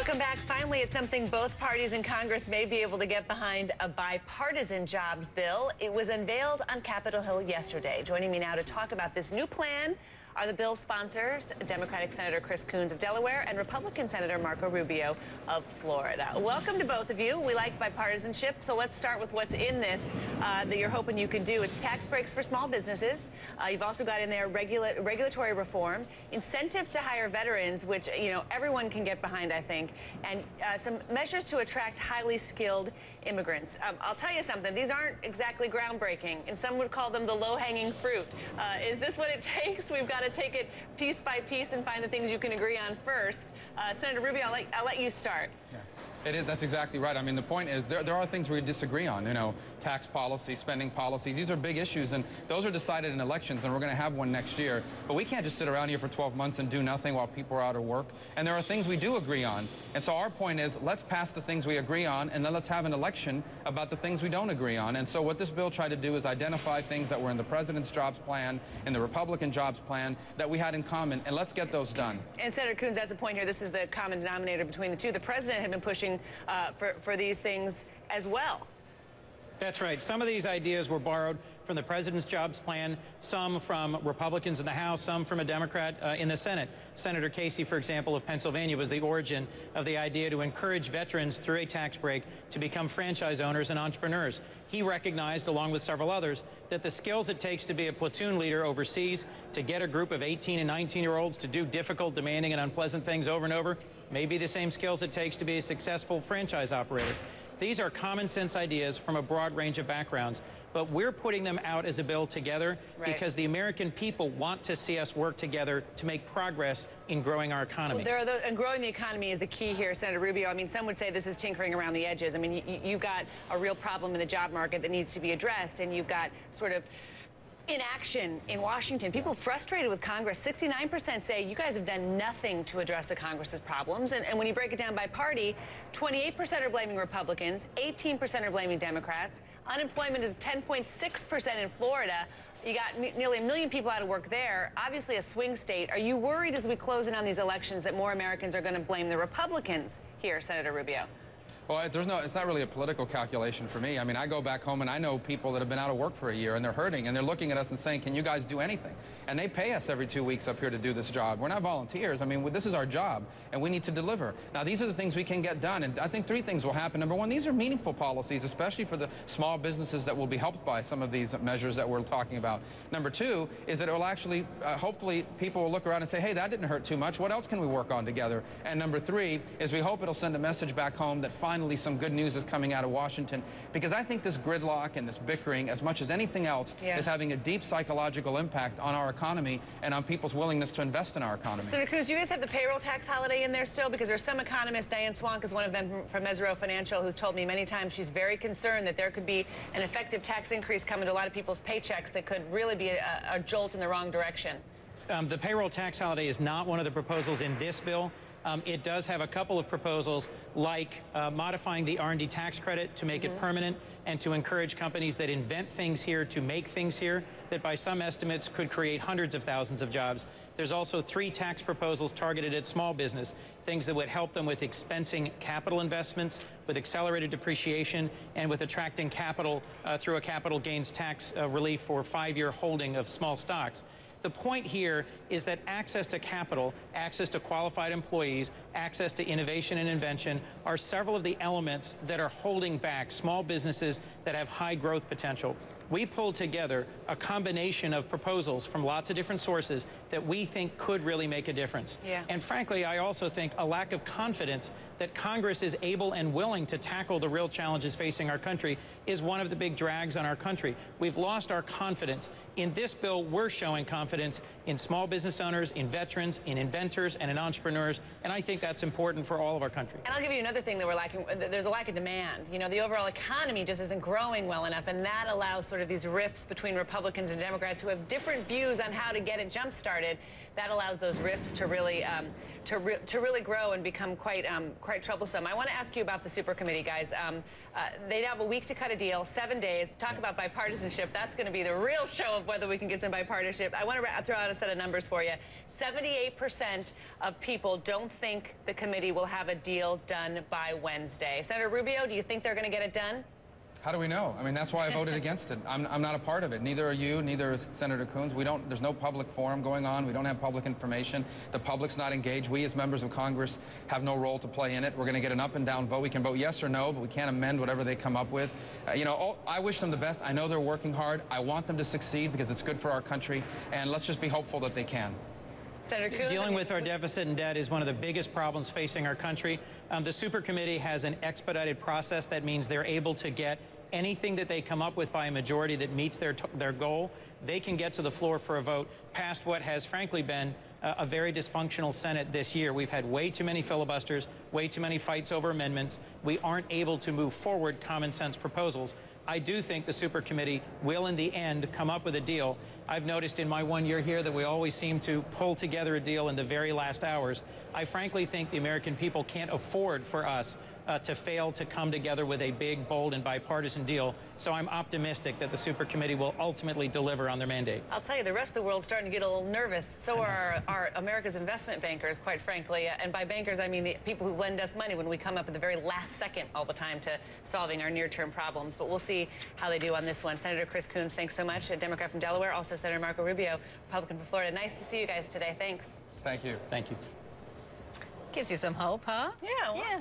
Welcome back. Finally, it's something both parties in Congress may be able to get behind, a bipartisan jobs bill. It was unveiled on Capitol Hill yesterday. Joining me now to talk about this new plan are the bill's sponsors, Democratic Senator Coons of Delaware and Republican Senator Marco Rubio of Florida. Welcome to both of you. We like bipartisanship, so let's start with what's in this that you're hoping you can do. It's tax breaks for small businesses. You've also got in there regulatory reform, incentives to hire veterans, which everyone can get behind, I think, and some measures to attract highly skilled immigrants. I'll tell you something, these aren't exactly groundbreaking, and some would call them the low-hanging fruit. Is this what it takes? We've got to take it piece by piece and find the things you can agree on first. Senator Rubio, I'll let you start. Yeah. It is. That's exactly right. I mean, the point is there are things we disagree on, tax policy, spending policies. These are big issues, and those are decided in elections, and we're going to have one next year. But we can't just sit around here for 12 months and do nothing while people are out of work. And there are things we do agree on. And so our point is, let's pass the things we agree on, and then let's have an election about the things we don't agree on. And so what this bill tried to do is identify things that were in the president's jobs plan, in the Republican jobs plan, that we had in common, and let's get those done. And Senator Coons, that's the point here. This is the common denominator between the two. The president had been pushing for these things as well. That's right. Some of these ideas were borrowed from the president's jobs plan, some from Republicans in the House, some from a Democrat in the Senate. Senator Casey, for example, of Pennsylvania, was the origin of the idea to encourage veterans through a tax break to become franchise owners and entrepreneurs. He recognized, along with several others, that the skills it takes to be a platoon leader overseas, to get a group of 18 and 19-year-olds to do difficult, demanding, and unpleasant things over and over, may be the same skills it takes to be a successful franchise operator. These are common sense ideas from a broad range of backgrounds, but we're putting them out as a bill together because the American people want to see us work together to make progress in growing our economy. Well, and growing the economy is the key here, Senator Rubio. I mean, some would say this is tinkering around the edges. I mean, you've got a real problem in the job market that needs to be addressed, and you've got sort of inaction in Washington. People frustrated with Congress. 69% say you guys have done nothing to address the Congress's problems. And when you break it down by party, 28% are blaming Republicans, 18% are blaming Democrats. Unemployment is 10.6% in Florida. You got nearly 1 million people out of work there. Obviously a swing state. Are you worried as we close in on these elections that more Americans are going to blame the Republicans here, Senator Rubio? Well, it's not really a political calculation for me. I mean, I go back home and I know people that have been out of work for a year and they're hurting and they're looking at us and saying, can you guys do anything? And they pay us every 2 weeks up here to do this job. We're not volunteers. I mean, this is our job and we need to deliver. Now, these are the things we can get done. And I think 3 things will happen. Number one, these are meaningful policies, especially for the small businesses that will be helped by some of these measures that we're talking about. Number 2 is that it will actually, hopefully, people will look around and say, hey, that didn't hurt too much. What else can we work on together? And number 3 is we hope it'll send a message back home that finally some good news is coming out of Washington, because I think this gridlock and this bickering, as much as anything else, is having a deep psychological impact on our economy and on people's willingness to invest in our economy. Senator Coons, you guys have the payroll tax holiday in there still? Because there's some economists, Diane Swank is one of them from Mesro Financial, who's told me many times she's very concerned that there could be an effective tax increase coming to a lot of people's paychecks that could really be a jolt in the wrong direction. The payroll tax holiday is not one of the proposals in this bill. It does have a couple of proposals, like modifying the R&D tax credit to make it permanent and to encourage companies that invent things here to make things here that by some estimates could create hundreds of thousands of jobs. There's also 3 tax proposals targeted at small business, things that would help them with expensing capital investments, with accelerated depreciation, and with attracting capital through a capital gains tax relief for 5-year holding of small stocks. The point here is that access to capital, access to qualified employees, access to innovation and invention are several of the elements that are holding back small businesses that have high growth potential. We pulled together a combination of proposals from lots of different sources that we think could really make a difference. And frankly, I also think a lack of confidence that Congress is able and willing to tackle the real challenges facing our country is one of the big drags on our country. We've lost our confidence. In this bill, we're showing confidence in small business owners, in veterans, in inventors, and in entrepreneurs, and I think that's important for all of our country. And I'll give you another thing that we're lacking. There's a lack of demand. The overall economy just isn't growing well enough, and that allows sort of these rifts between Republicans and Democrats who have different views on how to get it jump-started. That allows those rifts to really grow and become quite troublesome. I want to ask you about the super committee, guys. They have a week to cut a deal, 7 days. Talk about bipartisanship. That's going to be the real show of whether we can get some bipartisanship. I want to throw out a set of numbers for you. 78% of people don't think the committee will have a deal done by Wednesday. Senator Rubio, do you think they're going to get it done? How do we know? I mean, that's why I voted against it. I'm not a part of it. Neither are you, neither is Senator Coons. There's no public forum going on. We don't have public information. The public's not engaged. We as members of Congress have no role to play in it. We're going to get an up and down vote. We can vote yes or no, but we can't amend whatever they come up with. I wish them the best. I know they're working hard. I want them to succeed because it's good for our country, and let's just be hopeful that they can. Senator Coons, dealing with our deficit and debt is one of the biggest problems facing our country. The super committee has an expedited process. That means they're able to get anything that they come up with by a majority that meets their goal. They can get to the floor for a vote past what has frankly been a very dysfunctional Senate this year. We've had way too many filibusters, way too many fights over amendments. We aren't able to move forward common sense proposals. I do think the super committee will, in the end, come up with a deal. I've noticed in my 1 year here that we always seem to pull together a deal in the very last hours. I frankly think the American people can't afford for us to fail to come together with a big, bold, and bipartisan deal. So I'm optimistic that the super committee will ultimately deliver on their mandate. I'll tell you, the rest of the world's starting to get a little nervous. So are our America's investment bankers, quite frankly. And by bankers, I mean the people who lend us money when we come up at the very last second all the time to solving our near-term problems. But we'll see how they do on this one. Senator Chris Coons, thanks so much. A Democrat from Delaware. Also Senator Marco Rubio, Republican from Florida. Nice to see you guys today. Thanks. Thank you. Thank you. Gives you some hope, huh? Yeah. Yeah.